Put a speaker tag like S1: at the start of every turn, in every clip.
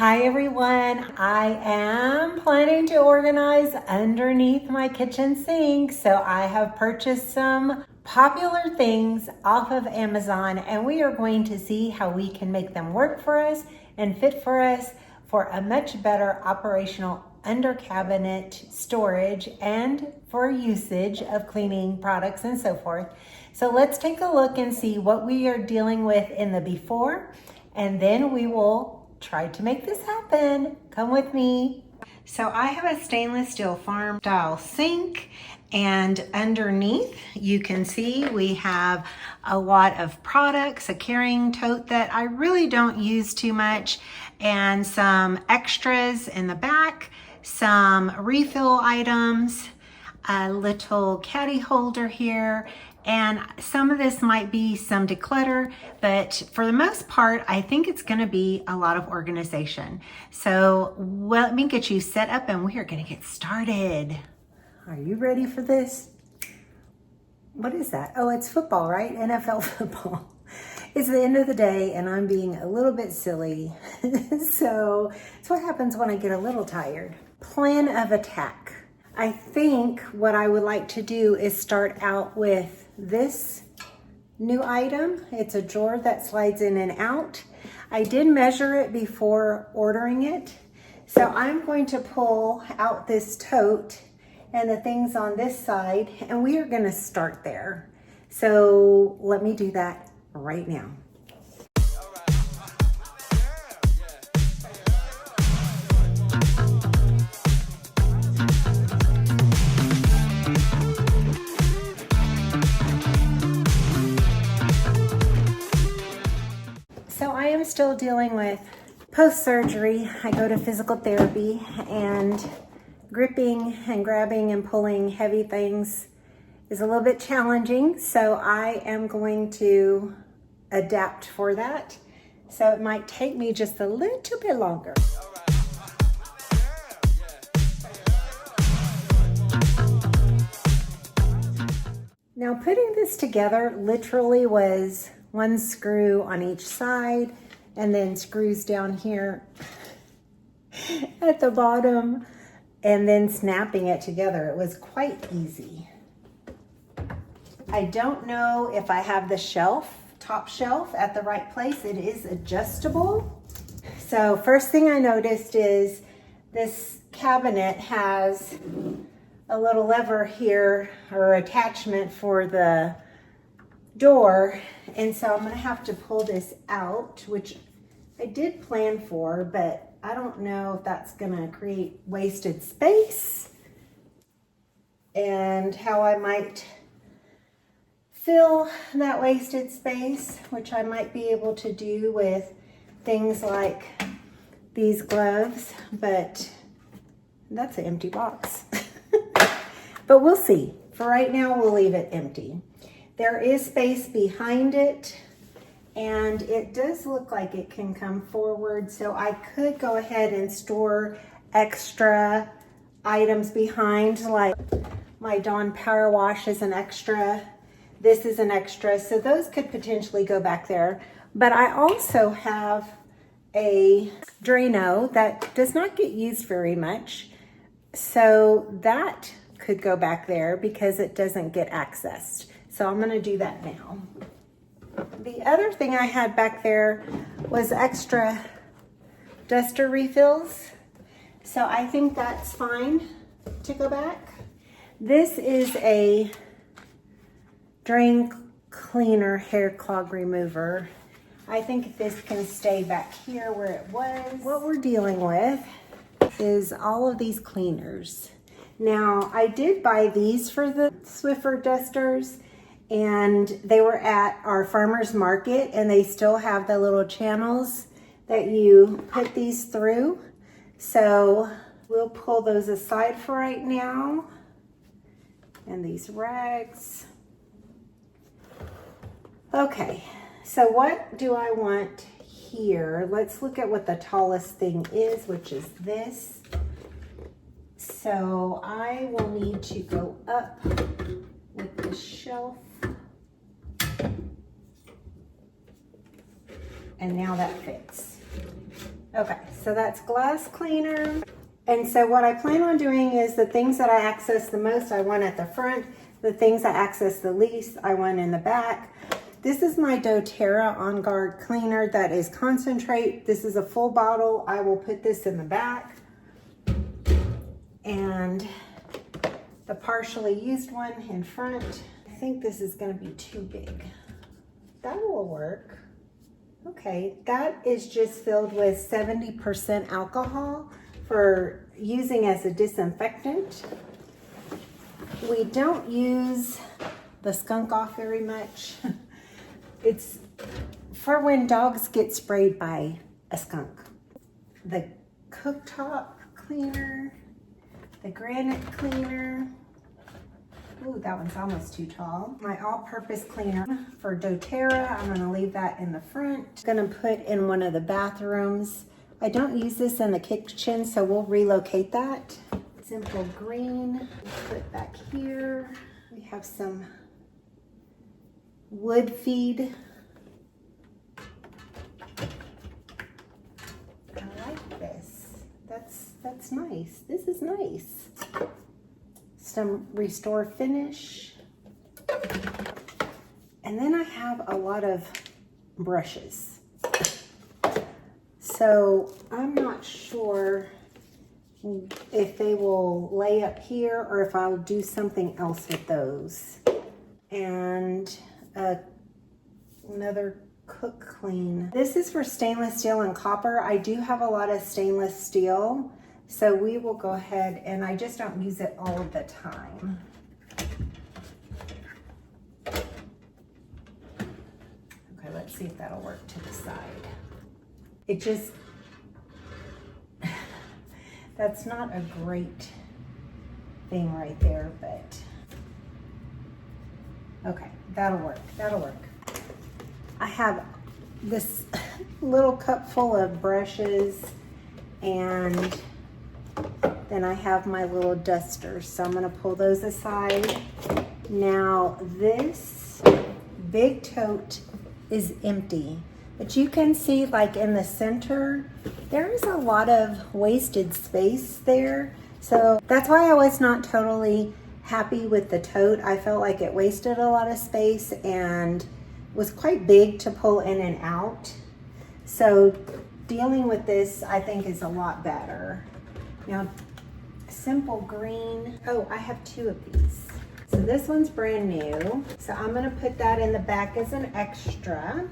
S1: Hi everyone, I am planning to organize underneath my kitchen sink. So I have purchased some popular things off of Amazon and we are going to see how we can make them work for us and fit for us for a much better operational under cabinet storage and for usage of cleaning products and so forth. So let's take a look and see what we are dealing with in the before, and then we will try to make this happen. Come with me. So I have a stainless steel farm style sink, and underneath you can see we have a lot of products, a carrying tote that I really don't use too much, and some extras in the back, some refill items, a little caddy holder here, and some of this might be some declutter, but for the most part, I think it's gonna be a lot of organization. So let me get you set up and we are gonna get started. Are you ready for this? What is that? Oh, it's football, right? NFL football. It's the end of the day and I'm being a little bit silly. So it's what happens when I get a little tired. Plan of attack. I think what I would like to do is start out with this new item. It's a drawer that slides in and out. I did measure it before ordering it. So I'm going to pull out this tote and the things on this side, and we are going to start there. So let me do that right now. So I am still dealing with post-surgery. I go to physical therapy, and gripping and grabbing and pulling heavy things is a little bit challenging. So I am going to adapt for that. So it might take me just a little bit longer. Now putting this together literally was one screw on each side and then screws down here at the bottom and then snapping it together. It was quite easy. I don't know if I have the top shelf at the right place. It is adjustable. So first thing I noticed is this cabinet has a little lever here or attachment for the door, and so I'm gonna have to pull this out, which I did plan for, but I don't know if that's gonna create wasted space and how I might fill that wasted space, which I might be able to do with things like these gloves, but that's an empty box. But we'll see. For right now, we'll leave it empty. There is space behind it, and it does look like it can come forward, so I could go ahead and store extra items behind, like my Dawn Power Wash is an extra, this is an extra, so those could potentially go back there. But I also have a Drano that does not get used very much, so that could go back there because it doesn't get accessed. So I'm gonna do that now. The other thing I had back there was extra duster refills. So I think that's fine to go back. This is a drain cleaner hair clog remover. I think this can stay back here where it was. What we're dealing with is all of these cleaners. Now, I did buy these for the Swiffer dusters, and they were at our farmer's market, and they still have the little channels that you put these through. So we'll pull those aside for right now. And these rags. Okay, so what do I want here? Let's look at what the tallest thing is, which is this. So I will need to go up with the shelf. And now that fits. Okay, so that's glass cleaner. And so what I plan on doing is the things that I access the most, I want at the front. The things I access the least, I want in the back. This is my doTERRA On Guard cleaner that is concentrate. This is a full bottle. I will put this in the back. And the partially used one in front. I think this is gonna be too big. That will work. Okay, that is just filled with 70% alcohol for using as a disinfectant. We don't use the skunk off very much. It's for when dogs get sprayed by a skunk. The cooktop cleaner, the granite cleaner. Ooh, that one's almost too tall. My all-purpose cleaner for doTERRA. I'm gonna leave that in the front. Gonna put in one of the bathrooms. I don't use this in the kitchen, so we'll relocate that. Simple green, put back here. We have some wood feed. I like this. That's nice. This is nice. Some Restore Finish. And then I have a lot of brushes. So I'm not sure if they will lay up here or if I'll do something else with those. And another Cook Clean. This is for stainless steel and copper. I do have a lot of stainless steel, so we will go ahead, and I just don't use it all of the time. Okay, let's see if that'll work to the side. It just, that's not a great thing right there, but okay, that'll work, that'll work. I have this little cup full of brushes, and then I have my little dusters, so I'm gonna pull those aside. Now this big tote is empty, but you can see like in the center, there is a lot of wasted space there. So that's why I was not totally happy with the tote. I felt like it wasted a lot of space and was quite big to pull in and out. So dealing with this, I think, is a lot better. Now, simple green. Oh, I have two of these. So this one's brand new. So I'm gonna put that in the back as an extra.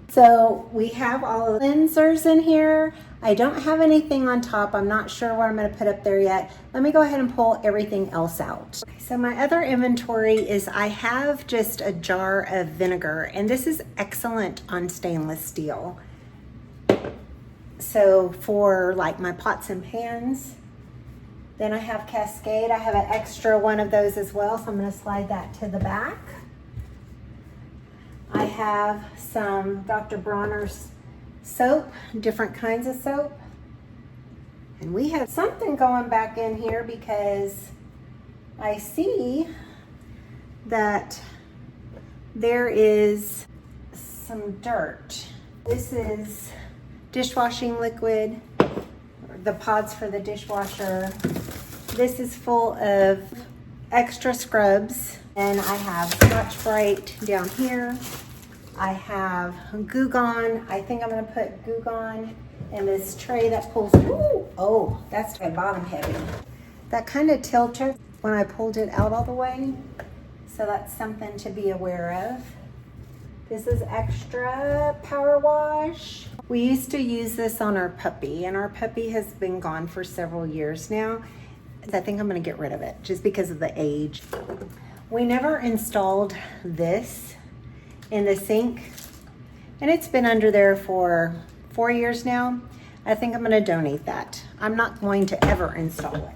S1: So we have all of the cleansers in here. I don't have anything on top. I'm not sure what I'm gonna put up there yet. Let me go ahead and pull everything else out. Okay, so my other inventory is I have just a jar of vinegar, and this is excellent on stainless steel. So for like my pots and pans, then I have Cascade. I have an extra one of those as well, so I'm gonna slide that to the back. I have some Dr. Bronner's soap, different kinds of soap. And we have something going back in here because I see that there is some dirt. This is dishwashing liquid, the pods for the dishwasher. This is full of extra scrubs. And I have Scotch-Brite down here. I have Goo Gone. I think I'm gonna put Goo Gone in this tray that pulls, ooh, oh, that's my bottom heavy. That kind of tilted when I pulled it out all the way. So that's something to be aware of. This is extra power wash. We used to use this on our puppy, and our puppy has been gone for several years now. I think I'm gonna get rid of it just because of the age. We never installed this in the sink, and it's been under there for 4 years now. I think I'm gonna donate that. I'm not going to ever install it.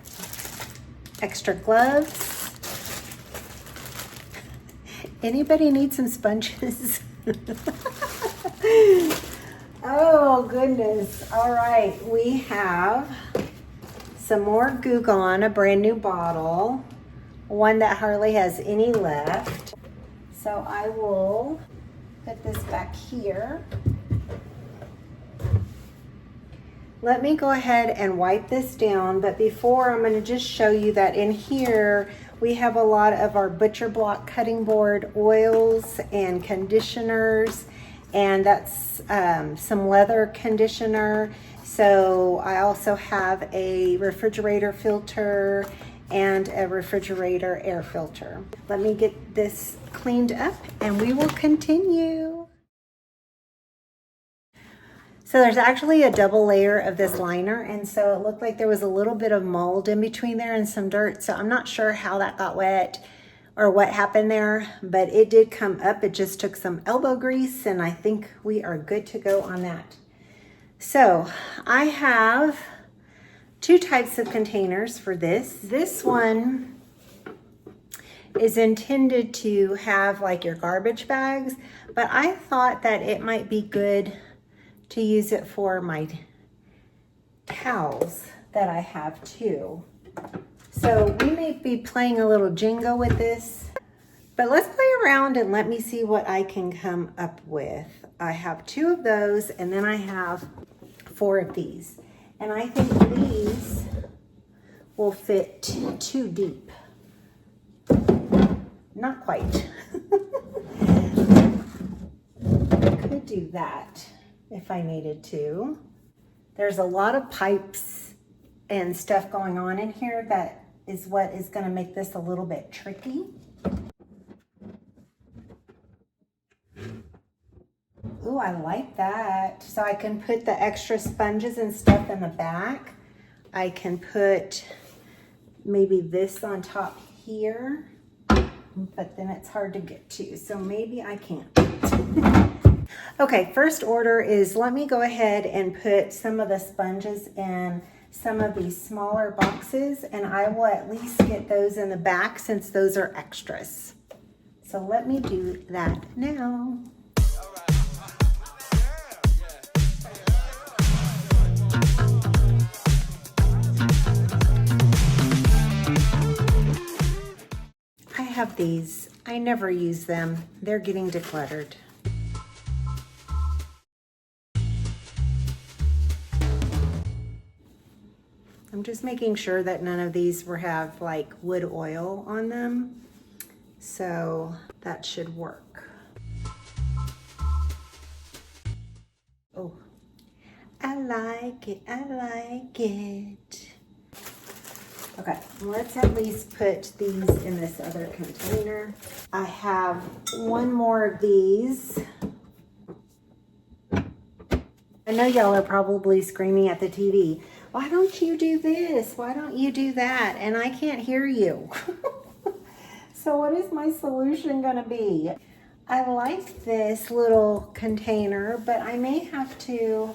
S1: Extra gloves. Anybody need some sponges? Oh goodness. All right, we have some more Goo Gone, a brand new bottle. One that hardly has any left. So I will put this back here. Let me go ahead and wipe this down, but before I'm going to just show you that in here we have a lot of our Butcher Block cutting board oils and conditioners, and that's some leather conditioner. So I also have a refrigerator filter and a refrigerator air filter. Let me get this cleaned up and we will continue. So there's actually a double layer of this liner, and so it looked like there was a little bit of mold in between there and some dirt. So I'm not sure how that got wet or what happened there, but it did come up. It just took some elbow grease, and I think we are good to go on that. So I have two types of containers for this. This one is intended to have like your garbage bags, but I thought that it might be good to use it for my towels that I have too. So we may be playing a little Jenga with this, but let's play around and let me see what I can come up with. I have two of those, and then I have 4 of these. And I think these will fit too deep. Not quite. I could do that if I needed to. There's a lot of pipes and stuff going on in here. That is what is going to make this a little bit tricky. Ooh, I like that. So I can put the extra sponges and stuff in the back. I can put maybe this on top here, but then it's hard to get to, so maybe I can't. Okay, first order is, let me go ahead and put some of the sponges in some of these smaller boxes, and I will at least get those in the back since those are extras. So let me do that now. I have these. I never use them. They're getting decluttered. I'm just making sure that none of these have like wood oil on them. So that should work. Oh, I like it, I like it. Okay, let's at least put these in this other container. I have one more of these. I know y'all are probably screaming at the TV, why don't you do this? Why don't you do that? And I can't hear you. So what is my solution gonna be? I like this little container, but I may have to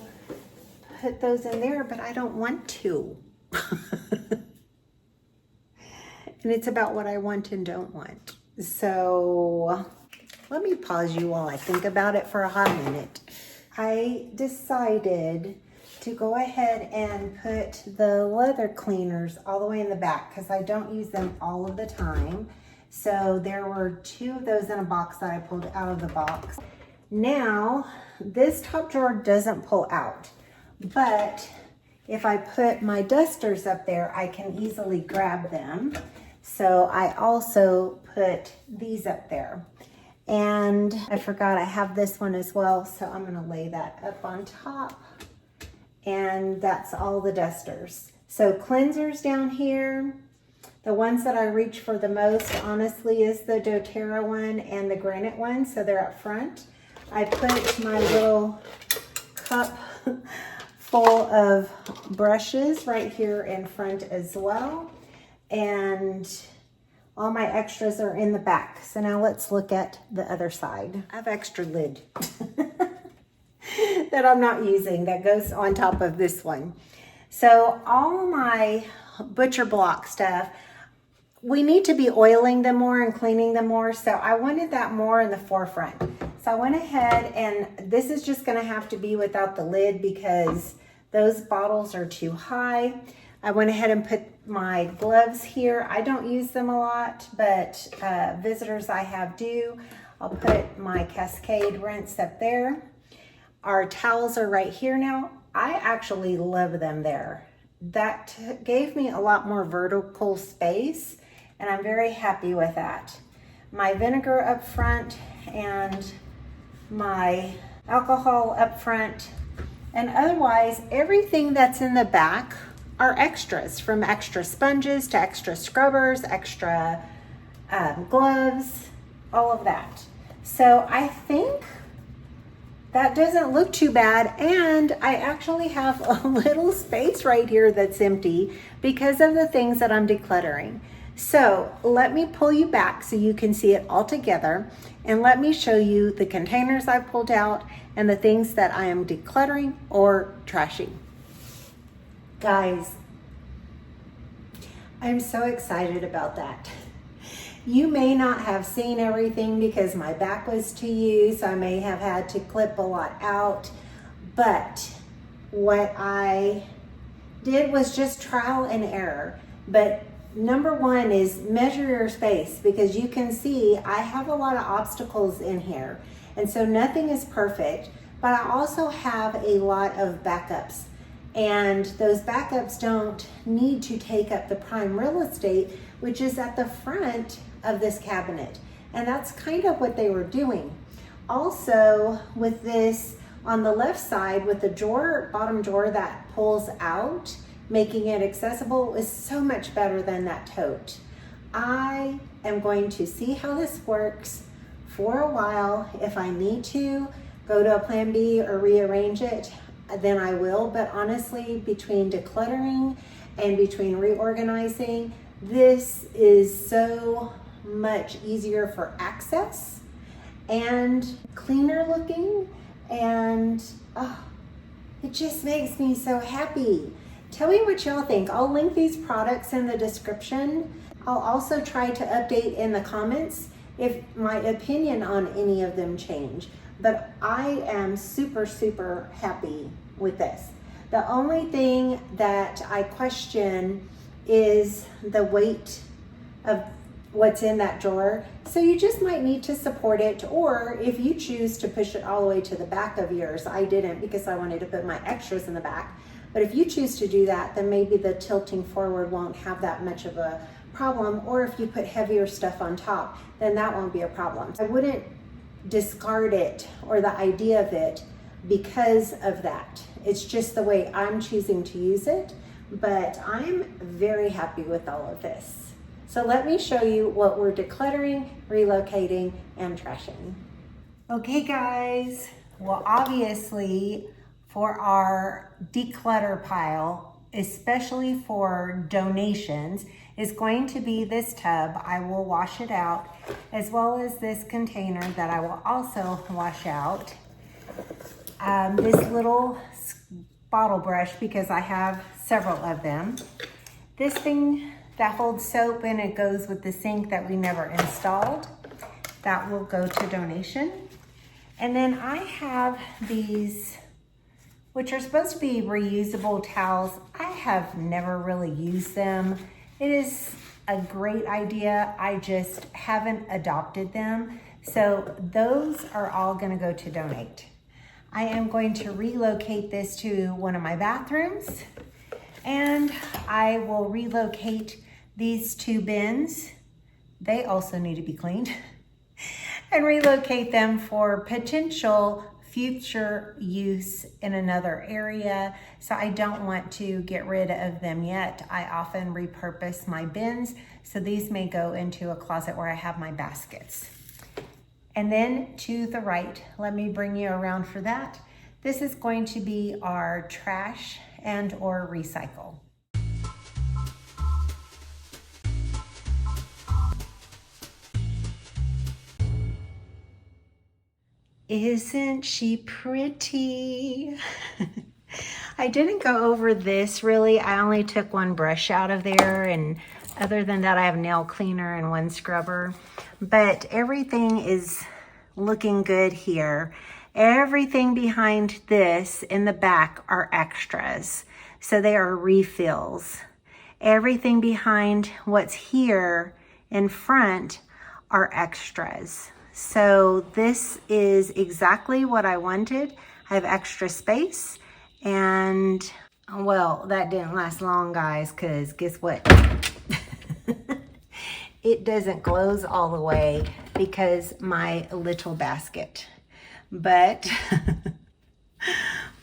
S1: put those in there, but I don't want to. And it's about what I want and don't want. So let me pause you while I think about it for a hot minute. I decided to go ahead and put the leather cleaners all the way in the back because I don't use them all of the time. So there were 2 of those in a box that I pulled out of the box. Now, this top drawer doesn't pull out, but if I put my dusters up there, I can easily grab them. So I also put these up there. And I forgot I have this one as well, so I'm gonna lay that up on top. And that's all the dusters. So cleansers down here. The ones that I reach for the most, honestly, is the doTERRA one and the granite one, so they're up front. I put my little cup full of brushes right here in front as well. And all my extras are in the back. So now let's look at the other side. I have extra lid that I'm not using that goes on top of this one. So all my Butcher Block stuff, we need to be oiling them more and cleaning them more. So I wanted that more in the forefront. So I went ahead, and this is just gonna have to be without the lid because those bottles are too high. I went ahead and put my gloves here. I don't use them a lot, but visitors I have do. I'll put my Cascade rinse up there. Our towels are right here now. I actually love them there. That gave me a lot more vertical space, and I'm very happy with that. My vinegar up front and my alcohol up front, and otherwise everything that's in the back are extras, from extra sponges to extra scrubbers, extra gloves, all of that. So I think that doesn't look too bad, and I actually have a little space right here that's empty because of the things that I'm decluttering. So let me pull you back so you can see it all together, and let me show you the containers I've pulled out and the things that I am decluttering or trashing. Guys, I'm so excited about that. You may not have seen everything because my back was to you, so I may have had to clip a lot out. But what I did was just trial and error. But number one is measure your space, because you can see I have a lot of obstacles in here. And so nothing is perfect, but I also have a lot of backups. And those backups don't need to take up the prime real estate, which is at the front of this cabinet. And that's kind of what they were doing. Also, with this on the left side, with the drawer, bottom drawer that pulls out, making it accessible, is so much better than that tote. I am going to see how this works for a while. If I need to go to a plan B or rearrange it, then I will. But honestly, between decluttering and between reorganizing, this is so much easier for access and cleaner looking, and it just makes me so happy. Tell me what y'all think. I'll link these products in the description. I'll also try to update in the comments if my opinion on any of them change. But I am super, super happy with this. The only thing that I question is the weight of what's in that drawer. So you just might need to support it, or if you choose to push it all the way to the back of yours. I didn't, because I wanted to put my extras in the back. But if you choose to do that, then maybe the tilting forward won't have that much of a problem. Or if you put heavier stuff on top, then that won't be a problem. I wouldn't discard it or the idea of it because of that. It's just the way I'm choosing to use it. But I'm very happy with all of this. So let me show you what we're decluttering, relocating, and trashing. Okay guys, well obviously for our declutter pile, especially for donations, is going to be this tub. I will wash it out, as well as this container that I will also wash out. This little bottle brush, because I have several of them. This thing that holds soap, and it goes with the sink that we never installed. That will go to donation. And then I have these, which are supposed to be reusable towels. I have never really used them. It is a great idea. I just haven't adopted them. So those are all gonna go to donate. I am going to relocate this to one of my bathrooms, and I will relocate these two bins. They also need to be cleaned and relocate them for potential future use in another area. So I don't want to get rid of them yet. I often repurpose my bins. So these may go into a closet where I have my baskets. And then to the right, let me bring you around for that. This is going to be our trash and or recycle. Isn't she pretty? I didn't go over this really. I only took one brush out of there, and other than that I have nail cleaner and one scrubber. But everything is looking good here. Everything behind this in the back are extras. So they are refills. Everything behind what's here in front are extras. So this is exactly what I wanted. I have extra space, And well, that didn't last long, guys, because guess what? It doesn't close all the way because my little basket. But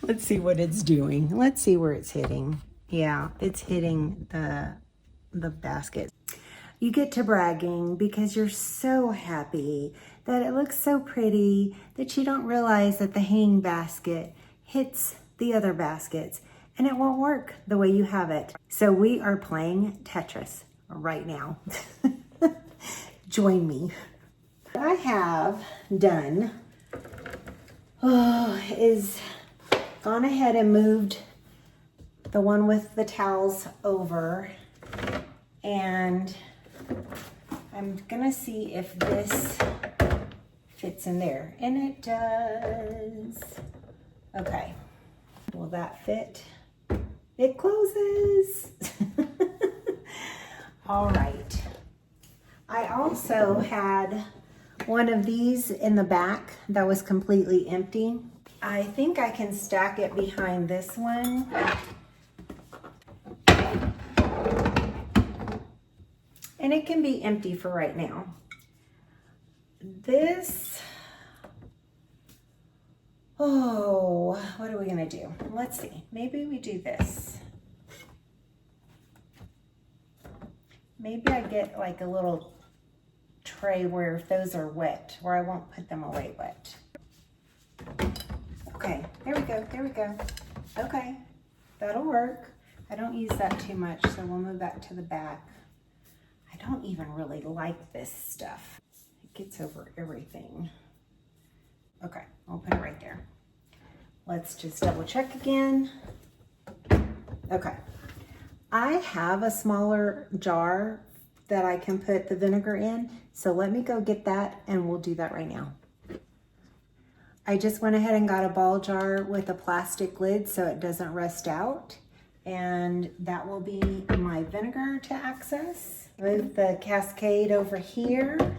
S1: let's see what it's doing. Let's see where it's hitting. Yeah, it's hitting the basket. You get to bragging because you're so happy that it looks so pretty that you don't realize that the hanging basket hits the other baskets and it won't work the way you have it. So we are playing Tetris right now. Join me. What I have done is gone ahead and moved the one with the towels over, and I'm gonna see if this fits in there, and it does. Okay, will that fit? It closes. All right. I also had one of these in the back that was completely empty. I think I can stack it behind this one. And it can be empty for right now. This, oh, what are we gonna do? Let's see, maybe we do this. Maybe I get like a little tray where if those are wet, where I won't put them away wet. Okay, there we go, there we go. Okay, that'll work. I don't use that too much, so we'll move that to the back. I don't even really like this stuff. It gets over everything. Okay, I'll put it right there. Let's just double check again. Okay, I have a smaller jar that I can put the vinegar in, so let me go get that and we'll do that right now. I just went ahead and got a ball jar with a plastic lid so it doesn't rust out, and that will be my vinegar to access. Move the Cascade over here.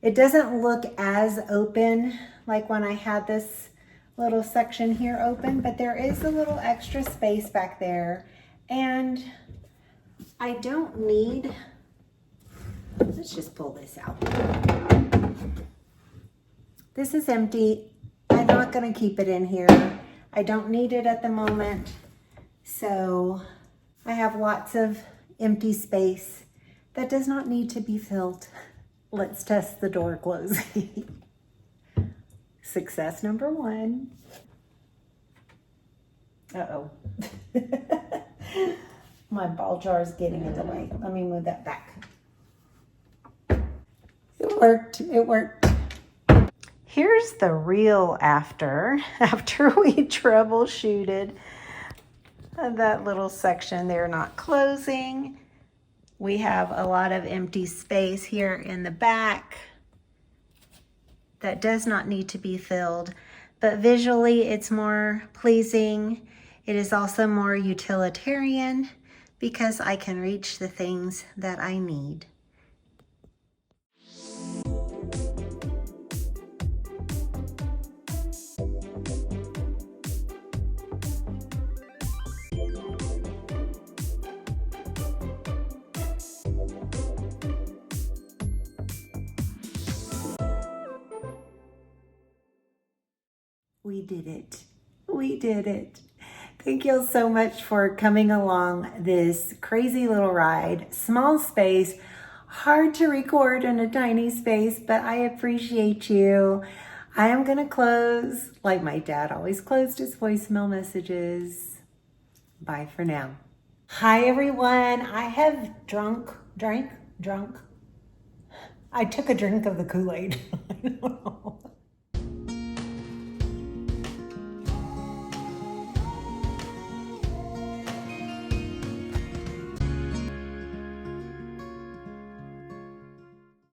S1: It doesn't look as open like when I had this little section here open, but there is a little extra space back there, and I don't need, let's just pull this out. This is empty. I'm not gonna keep it in here. I don't need it at the moment. So I have lots of empty space that does not need to be filled. Let's test the door closing. Success number one. Uh-oh. My ball jar is getting in the way. Let me move that back. It worked, it worked. Here's the real after we troubleshooted that little section there not closing. We have a lot of empty space here in the back that does not need to be filled, but visually it's more pleasing. It is also more utilitarian because I can reach the things that I need. We did it. We did it. Thank you all so much for coming along this crazy little ride. Small space, hard to record in a tiny space, but I appreciate you. I am gonna close like my dad always closed his voicemail messages. Bye for now. Hi everyone. I have drunk. I took a drink of the Kool-Aid. I don't know.